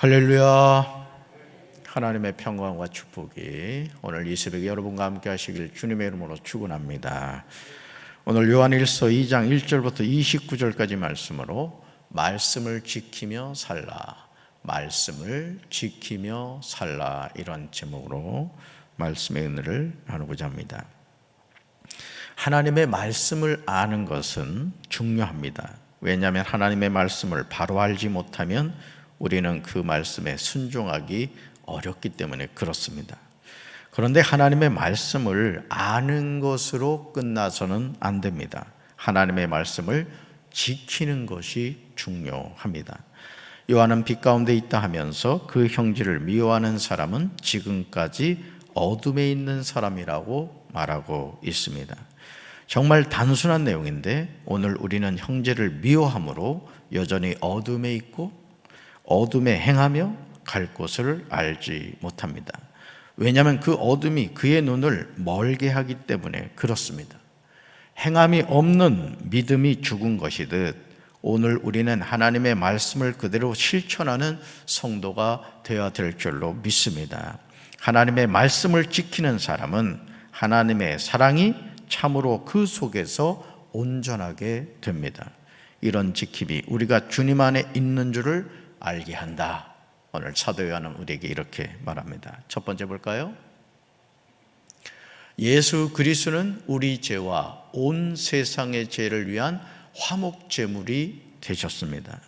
할렐루야. 하나님의 평강과 축복이 오늘 이 새벽에 여러분과 함께 하시길 주님의 이름으로 축원합니다. 오늘 요한일서 2장 1절부터 29절까지 말씀으로 말씀을 지키며 살라, 말씀을 지키며 살라, 이런 제목으로 말씀의 은혜를 나누고자 합니다. 하나님의 말씀을 아는 것은 중요합니다. 왜냐하면 하나님의 말씀을 바로 알지 못하면 우리는 그 말씀에 순종하기 어렵기 때문에 그렇습니다. 그런데 하나님의 말씀을 아는 것으로 끝나서는 안 됩니다. 하나님의 말씀을 지키는 것이 중요합니다. 요한은 빛 가운데 있다 하면서 그 형제를 미워하는 사람은 지금까지 어둠에 있는 사람이라고 말하고 있습니다. 정말 단순한 내용인데 오늘 우리는 형제를 미워함으로 여전히 어둠에 있고 어둠에 행하며 갈 곳을 알지 못합니다. 왜냐하면 그 어둠이 그의 눈을 멀게 하기 때문에 그렇습니다. 행함이 없는 믿음이 죽은 것이듯 오늘 우리는 하나님의 말씀을 그대로 실천하는 성도가 되어야 될 줄로 믿습니다. 하나님의 말씀을 지키는 사람은 하나님의 사랑이 참으로 그 속에서 온전하게 됩니다. 이런 지킴이 우리가 주님 안에 있는 줄을 알게 한다. 오늘 사도 요한은 우리에게 이렇게 말합니다. 첫 번째 볼까요? 예수 그리스도는 우리 죄와 온 세상의 죄를 위한 화목제물이 되셨습니다.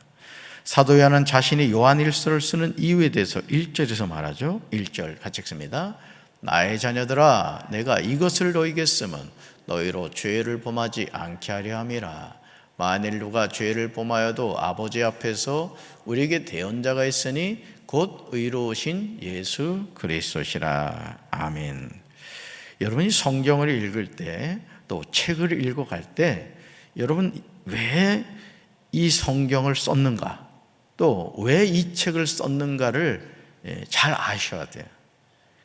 사도 요한은 자신이 요한일서를 쓰는 이유에 대해서 1절에서 말하죠. 1절 같이 읽습니다. 나의 자녀들아, 내가 이것을 너희에게 쓰면 너희로 죄를 범하지 않게 하려 함이라. 만일 누가 죄를 범하여도 아버지 앞에서 우리에게 대언자가 있으니 곧 의로우신 예수 그리스도시라. 아멘. 여러분이 성경을 읽을 때 또 책을 읽어갈 때 여러분 왜 이 성경을 썼는가, 또 왜 이 책을 썼는가를 잘 아셔야 돼요.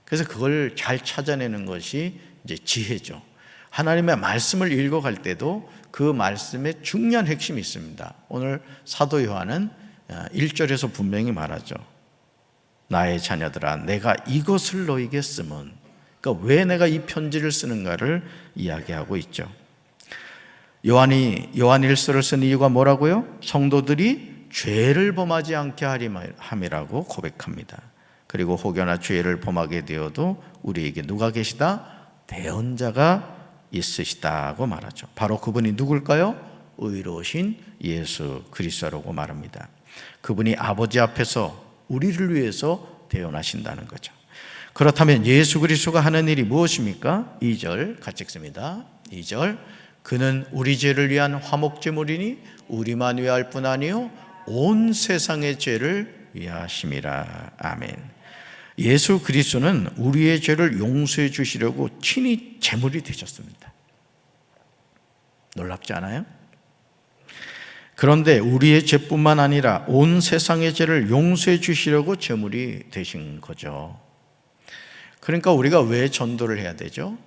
그래서 그걸 잘 찾아내는 것이 이제 지혜죠. 하나님의 말씀을 읽어갈 때도 그 말씀에 중요한 핵심이 있습니다. 오늘 사도 요한은 1절에서 분명히 말하죠. 나의 자녀들아, 내가 이것을 너희에게 쓰면, 그러니까 왜 내가 이 편지를 쓰는가를 이야기하고 있죠. 요한이 요한일서를 쓴 이유가 뭐라고요? 성도들이 죄를 범하지 않게 함이라고 고백합니다. 그리고 혹여나 죄를 범하게 되어도 우리에게 누가 계시다? 대언자가 있으시다고 말하죠. 바로 그분이 누굴까요? 의로우신 예수 그리스도라고 말합니다. 그분이 아버지 앞에서 우리를 위해서 대언하신다는 거죠. 그렇다면 예수 그리스도가 하는 일이 무엇입니까? 2절 같이 읽습니다. 2절 그는 우리 죄를 위한 화목제물이니 우리만 위할 뿐 아니요 온 세상의 죄를 위하심이라. 아멘. 예수 그리스도는 우리의 죄를 용서해 주시려고 친히 제물이 되셨습니다. 놀랍지 않아요? 그런데 우리의 죄뿐만 아니라 온 세상의 죄를 용서해 주시려고 제물이 되신 거죠. 그러니까 우리가 왜 전도를 해야 되죠?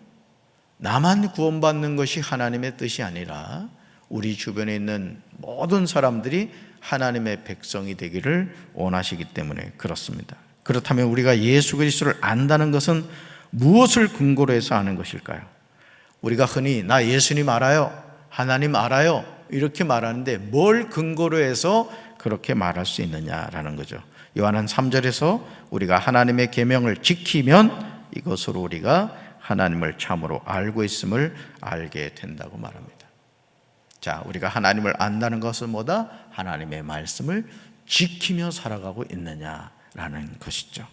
나만 구원받는 것이 하나님의 뜻이 아니라 우리 주변에 있는 모든 사람들이 하나님의 백성이 되기를 원하시기 때문에 그렇습니다. 그렇다면 우리가 예수 그리스도를 안다는 것은 무엇을 근거로 해서 아는 것일까요? 우리가 흔히 나 예수님 알아요, 하나님 알아요 이렇게 말하는데 뭘 근거로 해서 그렇게 말할 수 있느냐라는 거죠. 요한은 3절에서 우리가 하나님의 계명을 지키면 이것으로 우리가 하나님을 참으로 알고 있음을 알게 된다고 말합니다. 자, 우리가 하나님을 안다는 것은 뭐다? 하나님의 말씀을 지키며 살아가고 있느냐라는 것이죠.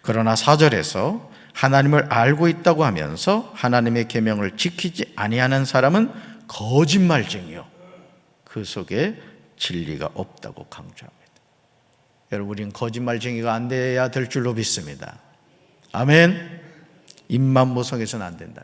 그러나 4절에서 하나님을 알고 있다고 하면서 하나님의 계명을 지키지 아니하는 사람은 거짓말쟁이요, 그 속에 진리가 없다고 강조합니다. 여러분, 우리는 거짓말쟁이가 안 돼야 될 줄로 믿습니다. 아멘. 입만 모성해서는 안 된다.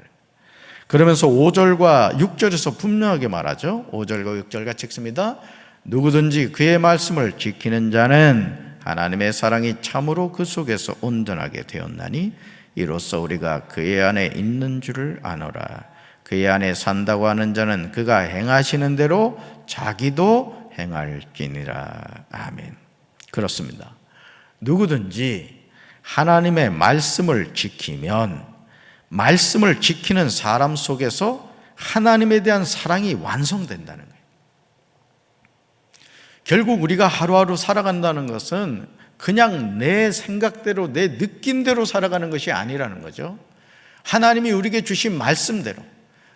그러면서 5절과 6절에서 분명하게 말하죠. 5절과 6절 같이 읽습니다. 누구든지 그의 말씀을 지키는 자는 하나님의 사랑이 참으로 그 속에서 온전하게 되었나니 이로써 우리가 그의 안에 있는 줄을 아노라. 그의 안에 산다고 하는 자는 그가 행하시는 대로 자기도 행할지니라. 아멘. 그렇습니다. 누구든지 하나님의 말씀을 지키면 말씀을 지키는 사람 속에서 하나님에 대한 사랑이 완성된다는 거예요. 결국 우리가 하루하루 살아간다는 것은 그냥 내 생각대로 내 느낌대로 살아가는 것이 아니라는 거죠. 하나님이 우리에게 주신 말씀대로,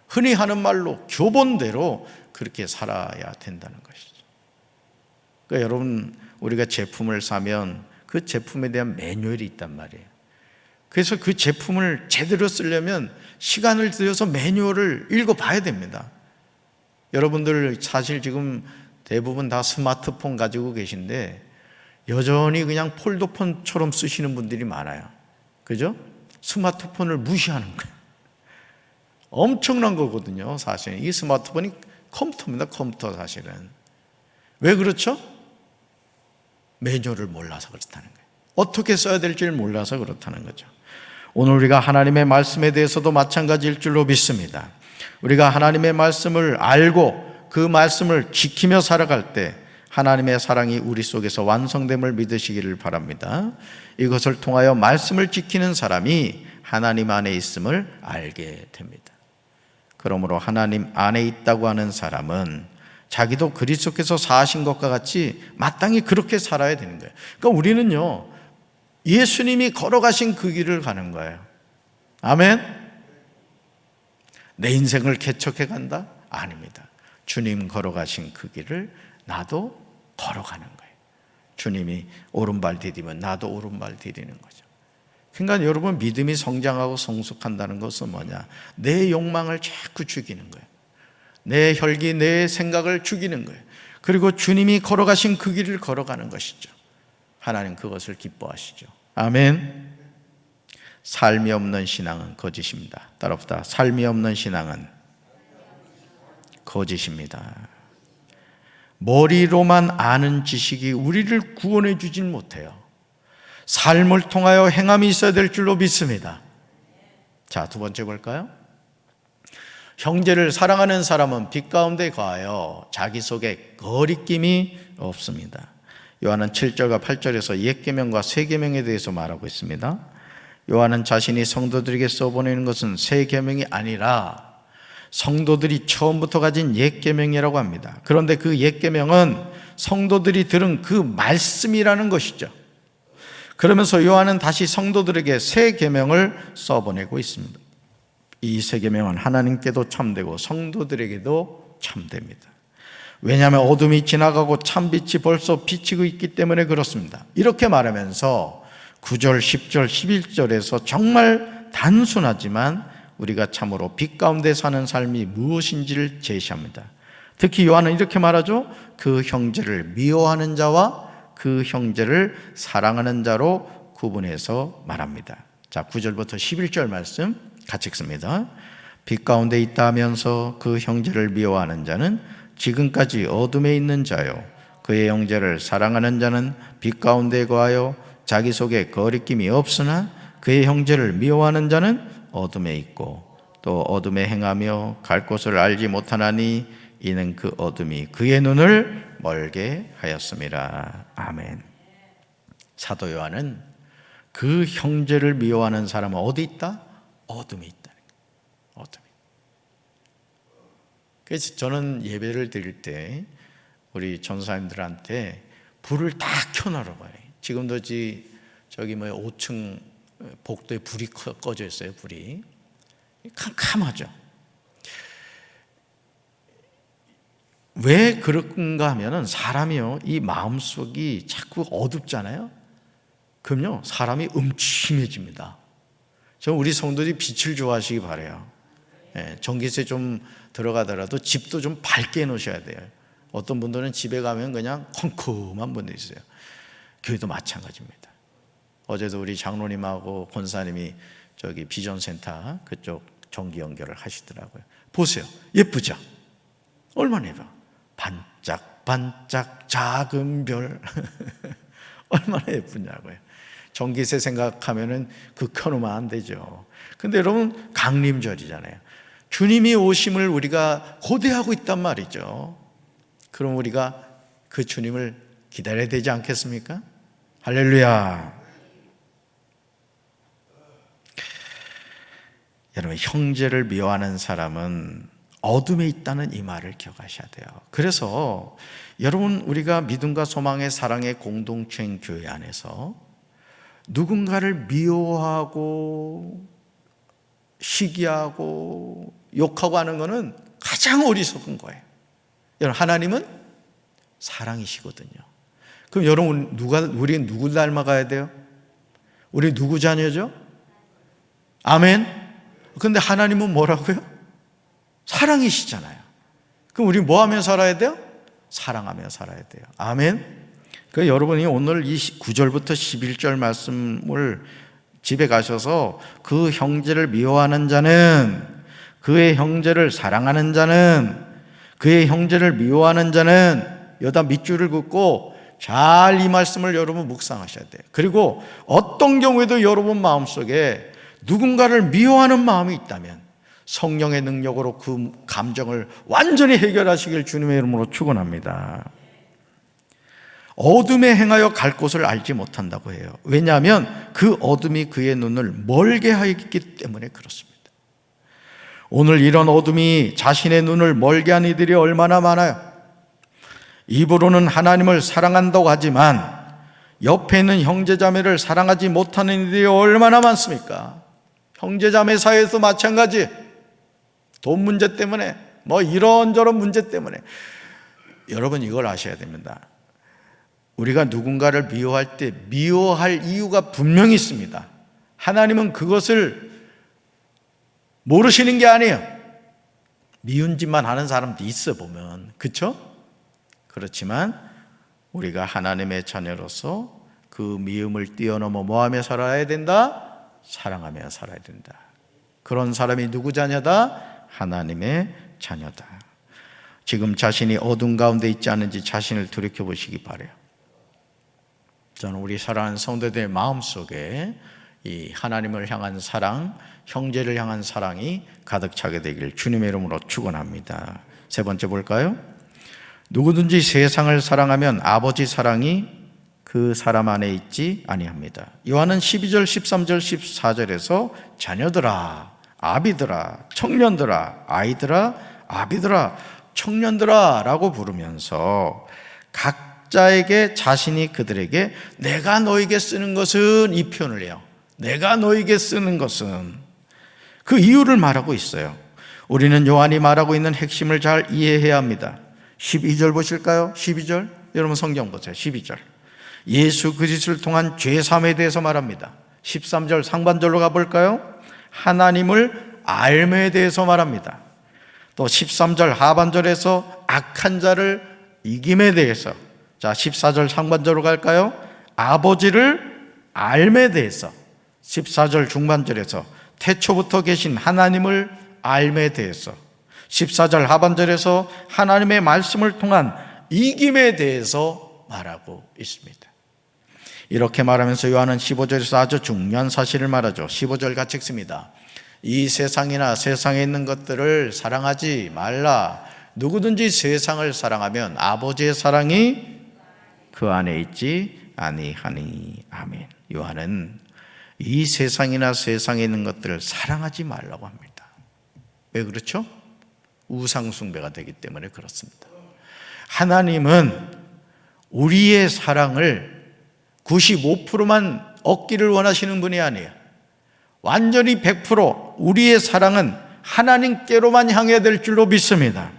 흔히 하는 말로 교본대로 그렇게 살아야 된다는 것이죠. 그러니까 여러분, 우리가 제품을 사면 그 제품에 대한 매뉴얼이 있단 말이에요. 그래서 그 제품을 제대로 쓰려면 시간을 들여서 매뉴얼을 읽어봐야 됩니다. 여러분들 사실 지금 대부분 다 스마트폰 가지고 계신데 여전히 그냥 폴더폰처럼 쓰시는 분들이 많아요. 그죠? 스마트폰을 무시하는 거예요. 엄청난 거거든요. 사실은 이 스마트폰이 컴퓨터입니다. 컴퓨터 사실은. 왜 그렇죠? 매뉴얼을 몰라서 그렇다는 거예요. 어떻게 써야 될지를 몰라서 그렇다는 거죠. 오늘 우리가 하나님의 말씀에 대해서도 마찬가지일 줄로 믿습니다. 우리가 하나님의 말씀을 알고 그 말씀을 지키며 살아갈 때 하나님의 사랑이 우리 속에서 완성됨을 믿으시기를 바랍니다. 이것을 통하여 말씀을 지키는 사람이 하나님 안에 있음을 알게 됩니다. 그러므로 하나님 안에 있다고 하는 사람은 자기도 그리스도께서 사신 것과 같이 마땅히 그렇게 살아야 되는 거예요. 그러니까 우리는요, 예수님이 걸어가신 그 길을 가는 거예요. 아멘? 내 인생을 개척해 간다? 아닙니다. 주님 걸어가신 그 길을 나도 걸어가는 거예요. 주님이 오른발 디디면 나도 오른발 디디는 거죠. 그러니까 여러분, 믿음이 성장하고 성숙한다는 것은 뭐냐? 내 욕망을 자꾸 죽이는 거예요. 내 혈기, 내 생각을 죽이는 거예요. 그리고 주님이 걸어가신 그 길을 걸어가는 것이죠. 하나님 그것을 기뻐하시죠. 아멘. 삶이 없는 신앙은 거짓입니다. 따라합시다. 삶이 없는 신앙은 거짓입니다. 머리로만 아는 지식이 우리를 구원해 주진 못해요. 삶을 통하여 행함이 있어야 될 줄로 믿습니다. 자, 두 번째 볼까요? 형제를 사랑하는 사람은 빛 가운데 거하여 자기 속에 거리낌이 없습니다. 요한은 7절과 8절에서 옛 계명과 새 계명에 대해서 말하고 있습니다. 요한은 자신이 성도들에게 써보내는 것은 새 계명이 아니라 성도들이 처음부터 가진 옛 계명이라고 합니다. 그런데 그 옛 계명은 성도들이 들은 그 말씀이라는 것이죠. 그러면서 요한은 다시 성도들에게 새 계명을 써보내고 있습니다. 이 새 계명은 하나님께도 참되고 성도들에게도 참됩니다. 왜냐하면 어둠이 지나가고 참빛이 벌써 비치고 있기 때문에 그렇습니다. 이렇게 말하면서 9절, 10절, 11절에서 정말 단순하지만 우리가 참으로 빛 가운데 사는 삶이 무엇인지를 제시합니다. 특히 요한은 이렇게 말하죠. 그 형제를 미워하는 자와 그 형제를 사랑하는 자로 구분해서 말합니다. 자, 9절부터 11절 말씀 같이 읽습니다. 빛 가운데 있다 하면서 그 형제를 미워하는 자는 지금까지 어둠에 있는 자요, 그의 형제를 사랑하는 자는 빛 가운데 거하여 자기 속에 거리낌이 없으나 그의 형제를 미워하는 자는 어둠에 있고 또 어둠에 행하며 갈 곳을 알지 못하나니 이는 그 어둠이 그의 눈을 멀게 하였음이라. 아멘. 사도 요한은 그 형제를 미워하는 사람은 어디 있다? 어둠에 있다는 거예요. 어둠에. 그래서 저는 예배를 드릴 때 우리 전사님들한테 불을 다 켜놔라고 해요. 지금도 저기 5층 복도에 불이 꺼져 있어요. 불이 캄캄하죠. 왜 그런가 하면은 사람이요, 이 마음속이 자꾸 어둡잖아요. 그럼요, 사람이 음침해집니다. 저 우리 성도들이 빛을 좋아하시기 바라요. 전기세 좀 들어가더라도 집도 좀 밝게 해놓으셔야 돼요. 어떤 분들은 집에 가면 그냥 컴컴한 분들이 있어요. 교회도 마찬가지입니다. 어제도 우리 장로님하고 권사님이 저기 비전센터 그쪽 전기 연결을 하시더라고요. 보세요. 예쁘죠? 얼마나 예뻐. 반짝반짝 작은 별. 얼마나 예쁘냐고요. 전기세 생각하면은 그 켜놓으면 안 되죠. 근데 여러분, 강림절이잖아요. 주님이 오심을 우리가 고대하고 있단 말이죠. 그럼 우리가 그 주님을 기다려야 되지 않겠습니까? 할렐루야. 여러분, 형제를 미워하는 사람은 어둠에 있다는 이 말을 기억하셔야 돼요. 그래서 여러분, 우리가 믿음과 소망의 사랑의 공동체인 교회 안에서 누군가를 미워하고 시기하고 욕하고 하는 것은 가장 어리석은 거예요. 여러분, 하나님은 사랑이시거든요. 그럼 여러분, 우리 누구 닮아가야 돼요? 우리 누구 자녀죠? 아멘. 근데 하나님은 뭐라고요? 사랑이시잖아요. 그럼 우리 뭐 하며 살아야 돼요? 사랑하며 살아야 돼요. 아멘. 그 여러분이 오늘 이 9절부터 11절 말씀을 집에 가셔서 그 형제를 미워하는 자는, 그의 형제를 사랑하는 자는, 그의 형제를 미워하는 자는, 여기다 밑줄을 긋고 잘 이 말씀을 여러분 묵상하셔야 돼요. 그리고 어떤 경우에도 여러분 마음속에 누군가를 미워하는 마음이 있다면 성령의 능력으로 그 감정을 완전히 해결하시길 주님의 이름으로 축원합니다. 어둠에 행하여 갈 곳을 알지 못한다고 해요. 왜냐하면 그 어둠이 그의 눈을 멀게 하였기 때문에 그렇습니다. 오늘 이런 어둠이 자신의 눈을 멀게 한 이들이 얼마나 많아요. 입으로는 하나님을 사랑한다고 하지만 옆에 있는 형제자매를 사랑하지 못하는 이들이 얼마나 많습니까? 형제자매 사이에서 마찬가지. 돈 문제 때문에, 뭐 이런저런 문제 때문에. 여러분, 이걸 아셔야 됩니다. 우리가 누군가를 미워할 때 미워할 이유가 분명히 있습니다. 하나님은 그것을 모르시는 게 아니에요. 미운 짓만 하는 사람도 있어 보면, 그렇죠? 그렇지만 우리가 하나님의 자녀로서 그 미움을 뛰어넘어 뭐하며 살아야 된다? 사랑하며 살아야 된다. 그런 사람이 누구 자녀다? 하나님의 자녀다. 지금 자신이 어둠 가운데 있지 않은지 자신을 돌이켜보시기 바라요. 저는 우리 사랑하는 성도들의 마음속에 이 하나님을 향한 사랑, 형제를 향한 사랑이 가득 차게 되기를 주님의 이름으로 축원합니다. 세 번째 볼까요? 누구든지 세상을 사랑하면 아버지 사랑이 그 사람 안에 있지 아니합니다. 요한은 12절, 13절, 14절에서 자녀들아, 아비들아, 청년들아, 아이들아, 아비들아, 청년들아 라고 부르면서 각자에게 자신이 그들에게 내가 너에게 쓰는 것은, 이 표현을 해요. 내가 너에게 쓰는 것은, 그 이유를 말하고 있어요. 우리는 요한이 말하고 있는 핵심을 잘 이해해야 합니다. 12절 보실까요? 12절. 여러분 성경 보세요. 12절. 예수 그리스도를 통한 죄사함에 대해서 말합니다. 13절 상반절로 가볼까요? 하나님을 알매에 대해서 말합니다. 또 13절 하반절에서 악한 자를 이김에 대해서, 자 14절 상반절로 갈까요? 아버지를 알매에 대해서, 14절 중반절에서 태초부터 계신 하나님을 알매에 대해서, 14절 하반절에서 하나님의 말씀을 통한 이김에 대해서 말하고 있습니다. 이렇게 말하면서 요한은 15절에서 아주 중요한 사실을 말하죠. 15절 같이 읽습니다. 이 세상이나 세상에 있는 것들을 사랑하지 말라. 누구든지 세상을 사랑하면 아버지의 사랑이 그 안에 있지 아니하니. 아멘. 요한은 이 세상이나 세상에 있는 것들을 사랑하지 말라고 합니다. 왜 그렇죠? 우상숭배가 되기 때문에 그렇습니다. 하나님은 우리의 사랑을 95%만 얻기를 원하시는 분이 아니에요. 완전히 100% 우리의 사랑은 하나님께로만 향해야 될 줄로 믿습니다.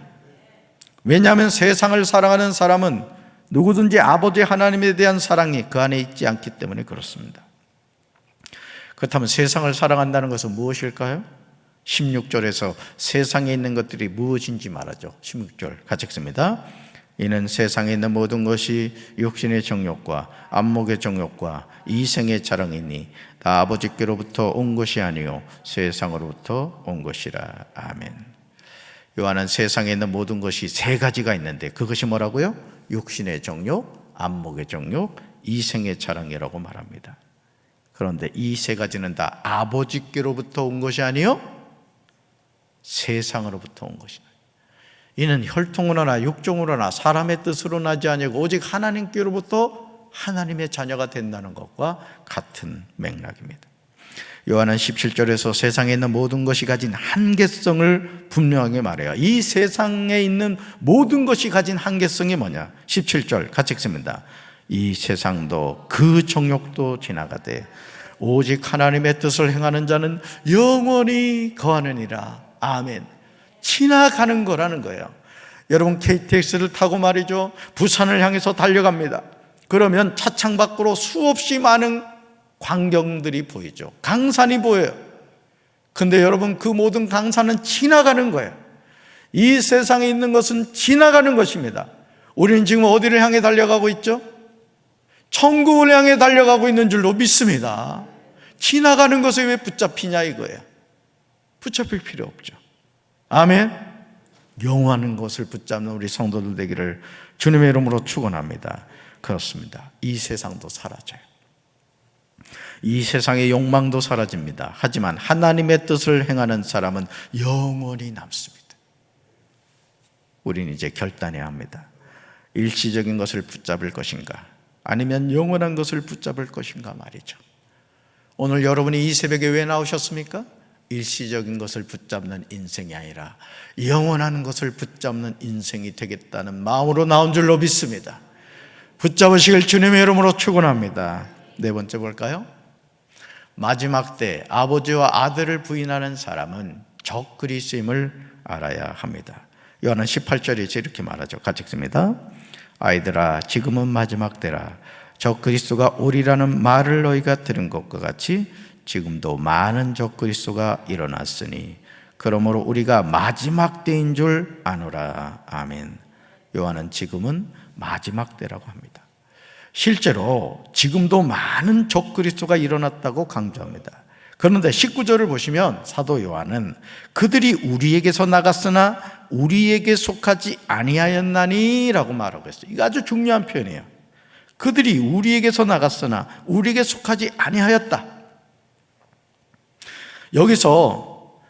왜냐하면 세상을 사랑하는 사람은 누구든지 아버지 하나님에 대한 사랑이 그 안에 있지 않기 때문에 그렇습니다. 그렇다면 세상을 사랑한다는 것은 무엇일까요? 16절에서 세상에 있는 것들이 무엇인지 말하죠. 16절 같이 읽습니다. 이는 세상에 있는 모든 것이 육신의 정욕과 안목의 정욕과 이생의 자랑이니 다 아버지께로부터 온 것이 아니요 세상으로부터 온 것이라. 아멘. 요한은 세상에 있는 모든 것이 세 가지가 있는데 그것이 뭐라고요? 육신의 정욕, 안목의 정욕, 이생의 자랑이라고 말합니다. 그런데 이 세 가지는 다 아버지께로부터 온 것이 아니요 세상으로부터 온 것이다. 이는 혈통으로나 육종으로나 사람의 뜻으로 나지 아니고 오직 하나님께로부터 하나님의 자녀가 된다는 것과 같은 맥락입니다. 요한은 17절에서 세상에 있는 모든 것이 가진 한계성을 분명하게 말해요. 이 세상에 있는 모든 것이 가진 한계성이 뭐냐? 17절 같이 읽습니다. 이 세상도 그 정욕도 지나가되 오직 하나님의 뜻을 행하는 자는 영원히 거하느니라. 아멘. 지나가는 거라는 거예요. 여러분, KTX를 타고 말이죠, 부산을 향해서 달려갑니다. 그러면 차창 밖으로 수없이 많은 광경들이 보이죠. 강산이 보여요. 근데 여러분, 그 모든 강산은 지나가는 거예요. 이 세상에 있는 것은 지나가는 것입니다. 우리는 지금 어디를 향해 달려가고 있죠? 천국을 향해 달려가고 있는 줄로 믿습니다. 지나가는 것에 왜 붙잡히냐 이거예요. 붙잡힐 필요 없죠. 아멘. 영원한 것을 붙잡는 우리 성도들 되기를 주님의 이름으로 축원합니다. 그렇습니다. 이 세상도 사라져요. 이 세상의 욕망도 사라집니다. 하지만 하나님의 뜻을 행하는 사람은 영원히 남습니다. 우리는 이제 결단해야 합니다. 일시적인 것을 붙잡을 것인가, 아니면 영원한 것을 붙잡을 것인가 말이죠. 오늘 여러분이 이 새벽에 왜 나오셨습니까? 일시적인 것을 붙잡는 인생이 아니라 영원한 것을 붙잡는 인생이 되겠다는 마음으로 나온 줄로 믿습니다. 붙잡으시길 주님의 이름으로 축원합니다. 네 번째 볼까요? 마지막 때 아버지와 아들을 부인하는 사람은 적그리스도임을 알아야 합니다. 요한은 18절에 이렇게 말하죠. 같이 읽습니다. 아이들아, 지금은 마지막 때라. 적그리스도가 오리라는 말을 너희가 들은 것과 같이 지금도 많은 적그리스도가 일어났으니 그러므로 우리가 마지막 때인 줄 아노라. 아멘. 요한은 지금은 마지막 때라고 합니다. 실제로 지금도 많은 적그리스도가 일어났다고 강조합니다. 그런데 19절을 보시면 사도 요한은 그들이 우리에게서 나갔으나 우리에게 속하지 아니하였나니 라고 말하고 있어요. 이거 아주 중요한 표현이에요. 그들이 우리에게서 나갔으나 우리에게 속하지 아니하였다. 여기서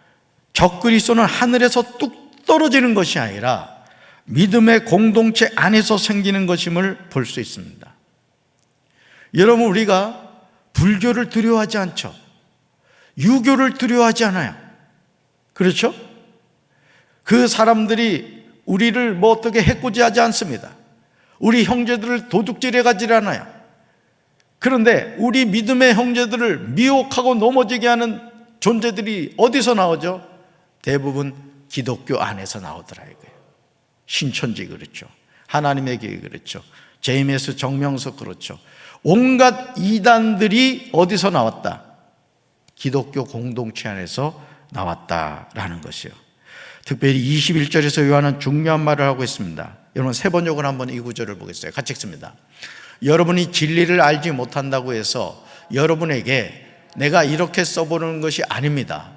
적그리스도는 하늘에서 뚝 떨어지는 것이 아니라 믿음의 공동체 안에서 생기는 것임을 볼 수 있습니다. 여러분, 우리가 불교를 두려워하지 않죠. 유교를 두려워하지 않아요. 그렇죠? 그 사람들이 우리를 어떻게 해코지하지 않습니다. 우리 형제들을 도둑질해 가지 않아요. 그런데 우리 믿음의 형제들을 미혹하고 넘어지게 하는 존재들이 어디서 나오죠? 대부분 기독교 안에서 나오더라 이거예요. 신천지 그렇죠. 하나님의 교회 그렇죠. 제임스 정명석 그렇죠. 온갖 이단들이 어디서 나왔다? 기독교 공동체 안에서 나왔다라는 것이요. 특별히 21절에서 요한은 중요한 말을 하고 있습니다. 여러분, 세 번역을 한번 이 구절을 보겠어요. 같이 읽습니다. 여러분이 진리를 알지 못한다고 해서 여러분에게 내가 이렇게 써보는 것이 아닙니다.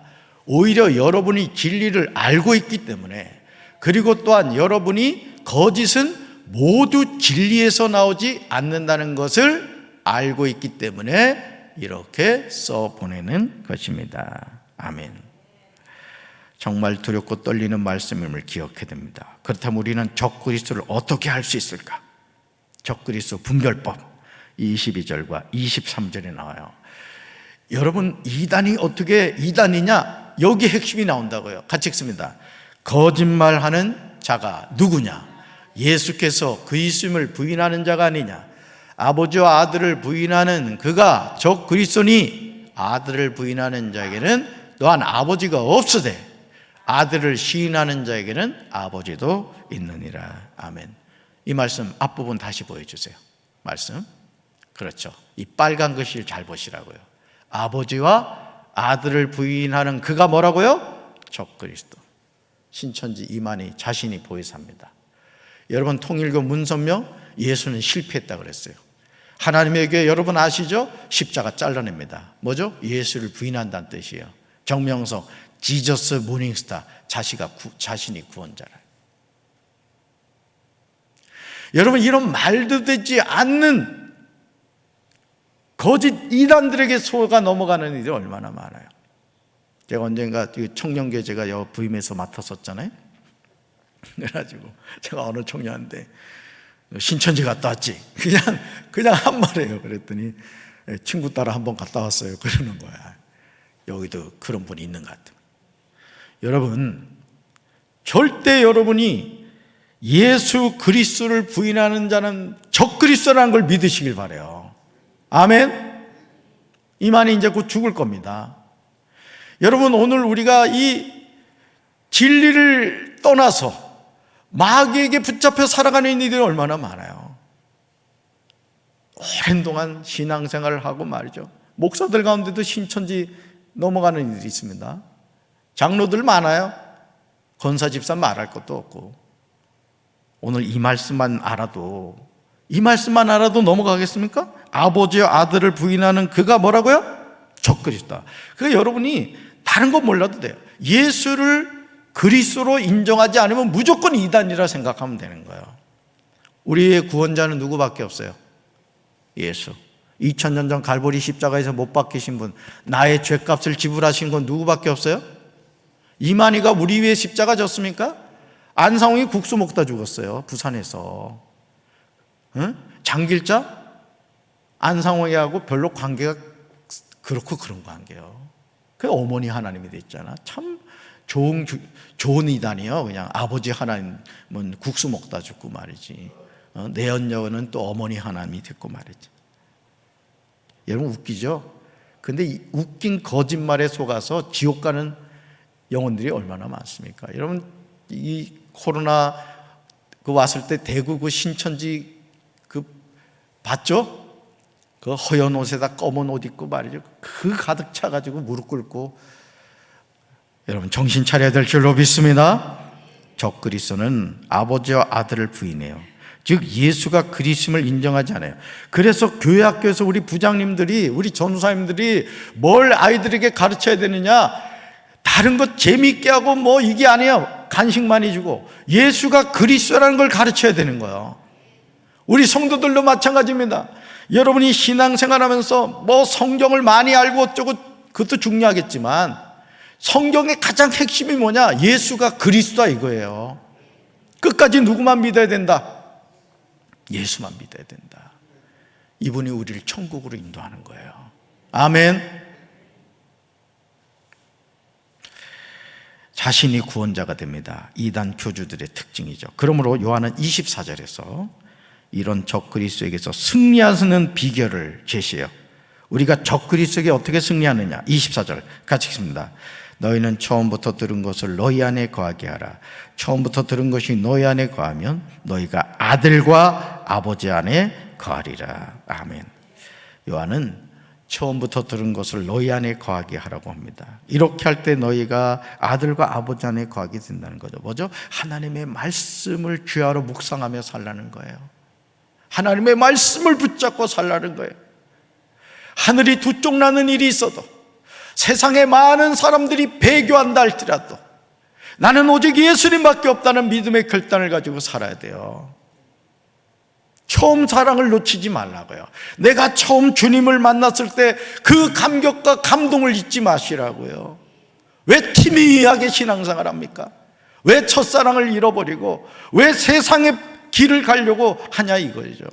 오히려 여러분이 진리를 알고 있기 때문에, 그리고 또한 여러분이 거짓은 모두 진리에서 나오지 않는다는 것을 알고 있기 때문에 이렇게 써보내는 것입니다. 아멘. 정말 두렵고 떨리는 말씀임을 기억해야 됩니다. 그렇다면 우리는 적그리스도를 어떻게 할 수 있을까? 적그리스도 분별법 22절과 23절에 나와요. 여러분, 이단이 어떻게 이단이냐? 여기 핵심이 나온다고요. 같이 읽습니다. 거짓말하는 자가 누구냐? 예수께서 그리스도임을 부인하는 자가 아니냐? 아버지와 아들을 부인하는 그가 적그리스도니 아들을 부인하는 자에게는 또한 아버지가 없으되 아들을 시인하는 자에게는 아버지도 있느니라. 아멘. 이 말씀 앞부분 다시 보여주세요. 말씀. 그렇죠. 이 빨간 글씨를 잘 보시라고요. 아버지와 아들을 부인하는 그가 뭐라고요? 적그리스도. 신천지 이만희 자신이 보혜사입니다. 여러분, 통일교 문선명 예수는 실패했다 그랬어요. 하나님의 교회 여러분 아시죠? 십자가 잘라냅니다. 뭐죠? 예수를 부인한다는 뜻이에요. 정명석 지저스 모닝스타, 자신이 구원자라. 여러분, 이런 말도 되지 않는 거짓 이단들에게 속아 넘어가는 일이 얼마나 많아요. 제가 언젠가 청년교회 제가 부임해서 맡았었잖아요. 그래가지고 제가 어느 청년한테 신천지 갔다 왔지. 그냥 한 말이에요. 그랬더니 친구 따라 한번 갔다 왔어요. 그러는 거야. 여기도 그런 분이 있는 것 같아요. 여러분, 절대 여러분이 예수 그리스도를 부인하는 자는 적그리스도라는 걸 믿으시길 바라요. 아멘. 이만희 이제 곧 죽을 겁니다. 여러분, 오늘 우리가 이 진리를 떠나서 마귀에게 붙잡혀 살아가는 이들이 얼마나 많아요. 오랜 동안 신앙생활을 하고 말이죠. 목사들 가운데도 신천지 넘어가는 이들이 있습니다. 장로들 많아요. 권사 집사 말할 것도 없고. 오늘 이 말씀만 알아도 넘어가겠습니까? 아버지와 아들을 부인하는 그가 뭐라고요? 적그리스도다. 그러니까 여러분이 다른 건 몰라도 돼요. 예수를 그리스도로 인정하지 않으면 무조건 이단이라 생각하면 되는 거예요. 우리의 구원자는 누구밖에 없어요? 예수. 2000년 전 갈보리 십자가에서 못 박히신 분, 나의 죄값을 지불하신 건 누구밖에 없어요? 이만희가 우리 위에 십자가 졌습니까? 안상홍이 국수 먹다 죽었어요. 부산에서. 응? 장길자? 안상홍이하고 별로 관계가 그렇고 그런 관계예요. 그 어머니 하나님이 됐잖아. 참 좋은 이단이요. 그냥 아버지 하나님은 국수 먹다 죽고 말이지. 내연녀는 또 어머니 하나님이 됐고 말이지. 여러분 웃기죠? 근데 이 웃긴 거짓말에 속아서 지옥 가는 영혼들이 얼마나 많습니까? 여러분 이 코로나 그 왔을 때 대구 그 신천지 그 봤죠? 그 허연 옷에다 검은 옷 입고 말이죠. 그 가득 차가지고 무릎 꿇고 여러분 정신 차려야 될 줄로 믿습니다. 적그리스도는 아버지와 아들을 부인해요. 즉 예수가 그리스도를 인정하지 않아요. 그래서 교회 학교에서 우리 부장님들이 우리 전도사님들이 뭘 아이들에게 가르쳐야 되느냐, 다른 것 재미있게 하고 뭐 이게 아니에요. 간식 많이 주고 예수가 그리스도라는 걸 가르쳐야 되는 거예요. 우리 성도들도 마찬가지입니다. 여러분이 신앙생활하면서 뭐 성경을 많이 알고 어쩌고 그것도 중요하겠지만 성경의 가장 핵심이 뭐냐? 예수가 그리스도다 이거예요. 끝까지 누구만 믿어야 된다? 예수만 믿어야 된다. 이분이 우리를 천국으로 인도하는 거예요. 아멘. 자신이 구원자가 됩니다. 이단 교주들의 특징이죠. 그러므로 요한은 24절에서 이런 적그리스도에게서 승리하는 비결을 제시해요. 우리가 적그리스도에게 어떻게 승리하느냐? 24절 같이 읽습니다. 너희는 처음부터 들은 것을 너희 안에 거하게 하라. 처음부터 들은 것이 너희 안에 거하면 너희가 아들과 아버지 안에 거하리라. 아멘. 요한은 처음부터 들은 것을 너희 안에 거하게 하라고 합니다. 이렇게 할 때 너희가 아들과 아버지 안에 거하게 된다는 거죠. 뭐죠? 하나님의 말씀을 귀하로 묵상하며 살라는 거예요. 하나님의 말씀을 붙잡고 살라는 거예요. 하늘이 두 쪽 나는 일이 있어도, 세상에 많은 사람들이 배교한다 할지라도 나는 오직 예수님밖에 없다는 믿음의 결단을 가지고 살아야 돼요. 처음 사랑을 놓치지 말라고요. 내가 처음 주님을 만났을 때 그 감격과 감동을 잊지 마시라고요. 왜 티미하게 신앙생활 합니까? 왜 첫사랑을 잃어버리고 왜 세상의 길을 가려고 하냐 이거죠.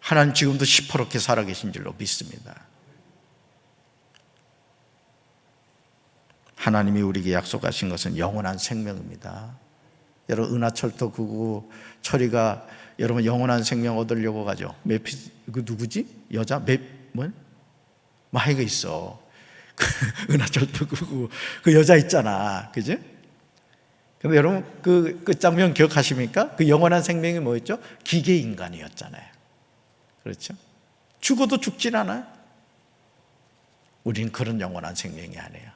하나님 지금도 시퍼렇게 살아계신 줄로 믿습니다. 하나님이 우리에게 약속하신 것은 영원한 생명입니다. 여러분 은하철도 999 철이가 여러분 영원한 생명 얻으려고 가죠. 그 누구지? 여자? 마이가 있어. 은하철도 999 그 여자 있잖아. 그죠? 근데 여러분 그 장면 기억하십니까? 그 영원한 생명이 뭐였죠? 기계 인간이었잖아요. 그렇죠? 죽어도 죽진 않아요. 우린 그런 영원한 생명이 아니에요.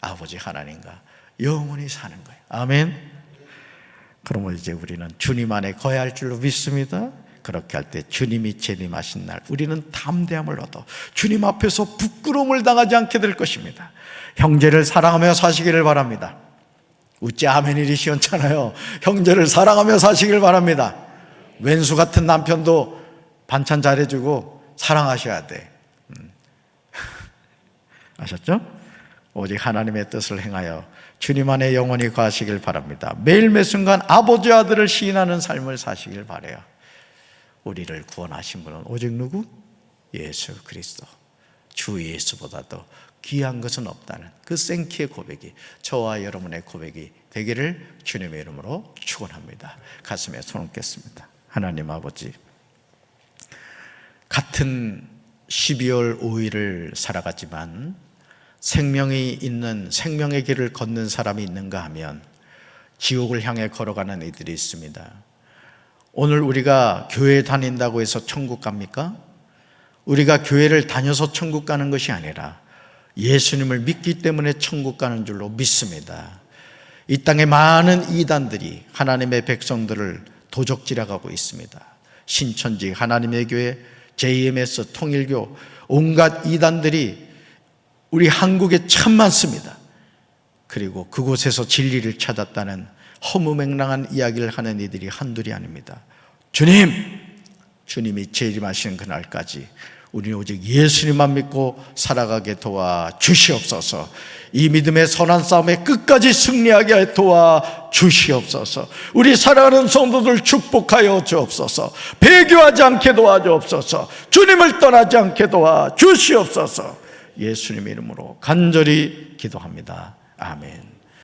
아버지 하나님과 영원히 사는 거예요. 아멘. 그러면 이제 우리는 주님 안에 거해야 할 줄로 믿습니다. 그렇게 할 때 주님이 재림하신 날 우리는 담대함을 얻어 주님 앞에서 부끄러움을 당하지 않게 될 것입니다. 형제를 사랑하며 사시기를 바랍니다. 우째 아멘일이 시원찮아요. 형제를 사랑하며 사시길 바랍니다. 왼수 같은 남편도 반찬 잘해주고 사랑하셔야 돼. 아셨죠? 오직 하나님의 뜻을 행하여 주님 안에 영원히 거하시길 바랍니다. 매일 매순간 아버지 아들을 시인하는 삶을 사시길 바라요. 우리를 구원하신 분은 오직 누구? 예수 그리스도. 주 예수보다도 귀한 것은 없다는 그 생키의 고백이 저와 여러분의 고백이 되기를 주님의 이름으로 축원합니다. 가슴에 손 얹겠습니다. 하나님 아버지, 같은 12월 5일을 살아갔지만 생명이 있는 생명의 길을 걷는 사람이 있는가 하면 지옥을 향해 걸어가는 이들이 있습니다. 오늘 우리가 교회 다닌다고 해서 천국 갑니까? 우리가 교회를 다녀서 천국 가는 것이 아니라 예수님을 믿기 때문에 천국 가는 줄로 믿습니다. 이 땅에 많은 이단들이 하나님의 백성들을 도적질해가고 있습니다. 신천지, 하나님의 교회, JMS, 통일교, 온갖 이단들이 우리 한국에 참 많습니다. 그리고 그곳에서 진리를 찾았다는 허무맹랑한 이야기를 하는 이들이 한둘이 아닙니다. 주님이 재림하시는 그날까지 우리는 오직 예수님만 믿고 살아가게 도와주시옵소서. 이 믿음의 선한 싸움에 끝까지 승리하게 도와주시옵소서. 우리 사랑하는 성도들 축복하여 주옵소서. 배교하지 않게 도와주옵소서. 주님을 떠나지 않게 도와주시옵소서. 예수님 이름으로 간절히 기도합니다. 아멘.